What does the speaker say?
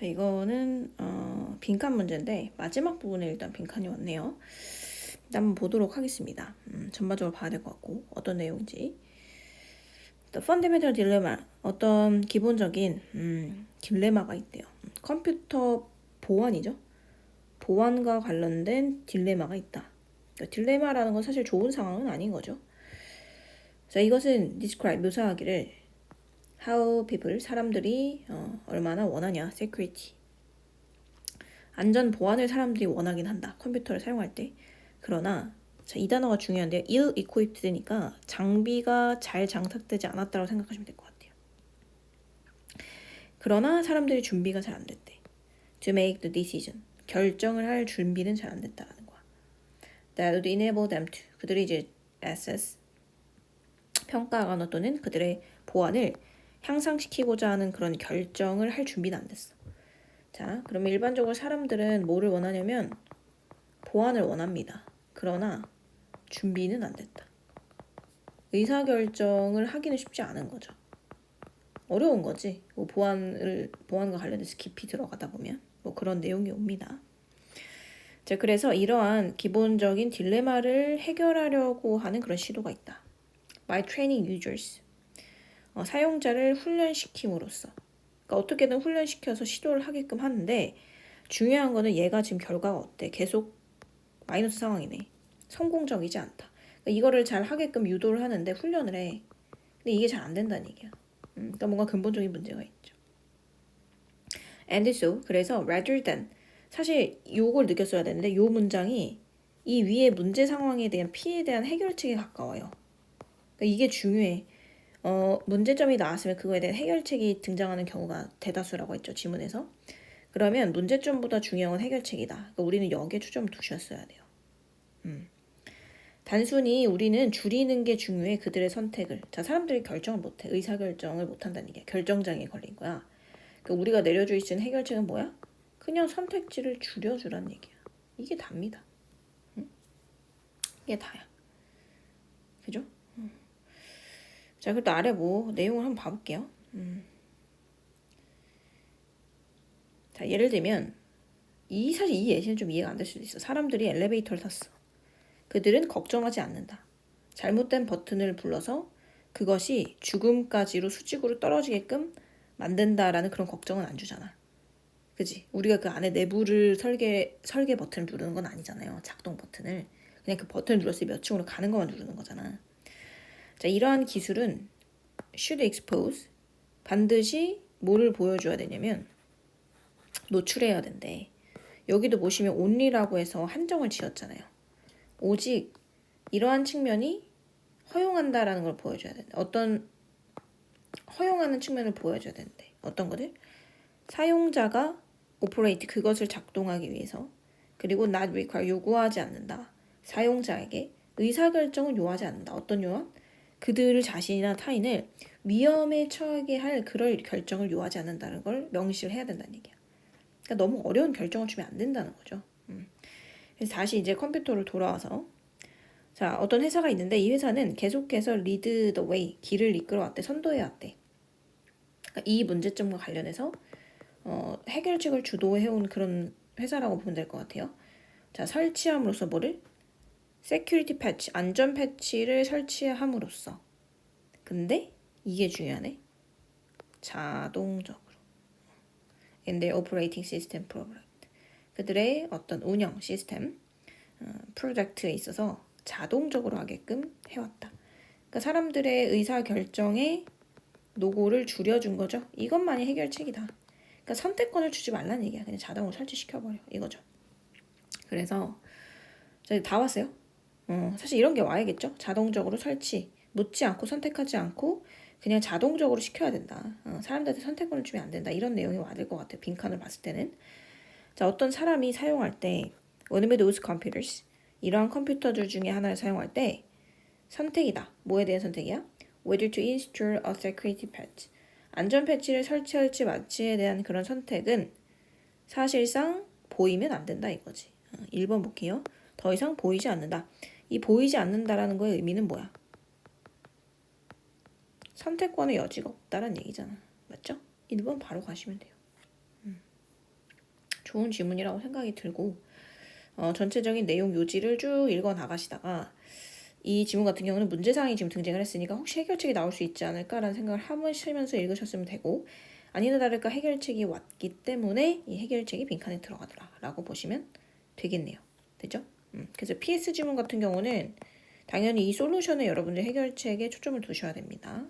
자, 이거는 빈칸 문제인데 마지막 부분에 일단 빈칸이 왔네요. 일단 한번 보도록 하겠습니다. 전반적으로 봐야 될 것 같고 어떤 내용인지. The fundamental dilemma, 어떤 기본적인 딜레마가 있대요. 컴퓨터 보안이죠. 보안과 관련된 딜레마가 있다. 그러니까 딜레마라는 건 사실 좋은 상황은 아닌 거죠. 자, 이것은 describe, 묘사하기를 how people, 사람들이 얼마나 원하냐, security. 안전 보안을 사람들이 원하긴 한다. 컴퓨터를 사용할 때. 그러나 자, 이 단어가 중요한데요. ill-equipped니까 장비가 잘 장착되지 않았다고 생각하시면 될 것 같아요. 그러나 사람들이 준비가 잘 안 됐대. To make the decision. 결정을 할 준비는 잘 안 됐다라는 거야. That would enable them to. 그들이 이제 assess. 평가하거나 또는 그들의 보안을 향상시키고자 하는 그런 결정을 할 준비는 안 됐어. 자, 그러면 일반적으로 사람들은 뭐를 원하냐면 보안을 원합니다. 그러나 준비는 안 됐다. 의사결정을 하기는 쉽지 않은 거죠. 어려운 거지. 뭐 보안과 관련해서 깊이 들어가다 보면 뭐 그런 내용이 옵니다. 자, 그래서 이러한 기본적인 딜레마를 해결하려고 하는 그런 시도가 있다. By training users. 사용자를 훈련시킴으로써. 그러니까 어떻게든 훈련시켜서 시도를 하게끔 하는데 중요한 거는 얘가 지금 결과가 어때? 계속 마이너스 상황이네. 성공적이지 않다. 그러니까 이거를 잘 하게끔 유도를 하는데 훈련을 해. 근데 이게 잘 안 된다는 얘기야. 그러니까 뭔가 근본적인 문제가 있죠. And so, 그래서 rather than, 사실 요걸 느꼈어야 되는데 요 문장이 이 위에 문제 상황에 대한 피해에 대한 해결책에 가까워요. 그러니까 이게 중요해. 문제점이 나왔으면 그거에 대한 해결책이 등장하는 경우가 대다수라고 했죠, 지문에서. 그러면 문제점보다 중요한 건 해결책이다. 그러니까 우리는 여기에 초점을 두셨어야 돼요. 단순히 우리는 줄이는 게 중요해, 그들의 선택을. 자, 사람들이 결정을 못해. 의사결정을 못한다는 얘기야. 결정장애에 걸린 거야. 그러니까 우리가 내려줄 수 있는 해결책은 뭐야? 그냥 선택지를 줄여주라는 얘기야. 이게 답니다. 이게 다야. 그죠? 자, 그리고 또 아래 뭐 내용을 한번 봐볼게요. 자, 예를 들면 사실 이 예시는 좀 이해가 안 될 수도 있어. 사람들이 엘리베이터를 탔어. 그들은 걱정하지 않는다. 잘못된 버튼을 불러서 그것이 죽음까지로 수직으로 떨어지게끔 만든다라는 그런 걱정은 안 주잖아. 그지? 우리가 그 안에 내부를 설계 버튼을 누르는 건 아니잖아요. 작동 버튼을. 그냥 그 버튼을 눌렀을 때 몇 층으로 가는 것만 누르는 거잖아. 자, 이러한 기술은 should expose, 반드시 뭐를 보여줘야 되냐면 노출해야 된대. 여기도 보시면 only라고 해서 한정을 지었잖아요. 오직 이러한 측면이 허용한다라는 걸 보여줘야 된다. 어떤 허용하는 측면을 보여줘야 된대. 어떤 거를? 사용자가 operate, 그것을 작동하기 위해서. 그리고 not require, 요구하지 않는다. 사용자에게 의사결정을 요하지 않는다. 어떤 요한? 그들을 자신이나 타인을 위험에 처하게 할 그럴 결정을 요하지 않는다는 걸 명시를 해야 된다는 얘기야. 그러니까 너무 어려운 결정을 주면 안 된다는 거죠. 그래서 다시 이제 컴퓨터로 돌아와서 자, 어떤 회사가 있는데 이 회사는 계속해서 lead the way, 길을 이끌어왔대, 선도해왔대. 그러니까 이 문제점과 관련해서 해결책을 주도해온 그런 회사라고 보면 될 것 같아요. 자, 설치함으로써 뭐를? security patch, 안전 패치를 설치함으로써. 근데 이게 중요하네. 자동적으로. in their operating system program. 그들의 어떤 운영 시스템, 프로젝트에 있어서 자동적으로 하게끔 해왔다. 그러니까 사람들의 의사결정에 노고를 줄여준 거죠. 이것만이 해결책이다. 그러니까 선택권을 주지 말라는 얘기야. 그냥 자동으로 설치시켜버려. 이거죠. 그래서 다 왔어요. 사실 이런 게 와야겠죠. 자동적으로 설치. 묻지 않고 선택하지 않고 그냥 자동적으로 시켜야 된다. 사람들한테 선택권을 주면 안 된다. 이런 내용이 와야 될 것 같아요. 빈칸을 봤을 때는. 자, 어떤 사람이 사용할 때 one of those computers, 이러한 컴퓨터들 중에 하나를 사용할 때 선택이다. 뭐에 대한 선택이야? Whether to install a security patch. 안전 패치를 설치할지 말지에 대한 그런 선택은 사실상 보이면 안 된다 이거지. 1번 볼게요. 더 이상 보이지 않는다. 이 보이지 않는다라는 거의 의미는 뭐야? 선택권의 여지가 없다라는 얘기잖아. 맞죠? 1번 바로 가시면 돼요. 좋은 질문이라고 생각이 들고 전체적인 내용 요지를 쭉 읽어 나가시다가 이 지문 같은 경우는 문제사항이 지금 등장을 했으니까 혹시 해결책이 나올 수 있지 않을까라는 생각을 하시면서 읽으셨으면 되고 아니나 다를까 해결책이 왔기 때문에 이 해결책이 빈칸에 들어가더라라고 보시면 되겠네요. 되죠? 그래서 PS 지문 같은 경우는 당연히 이 솔루션에 여러분들 해결책에 초점을 두셔야 됩니다.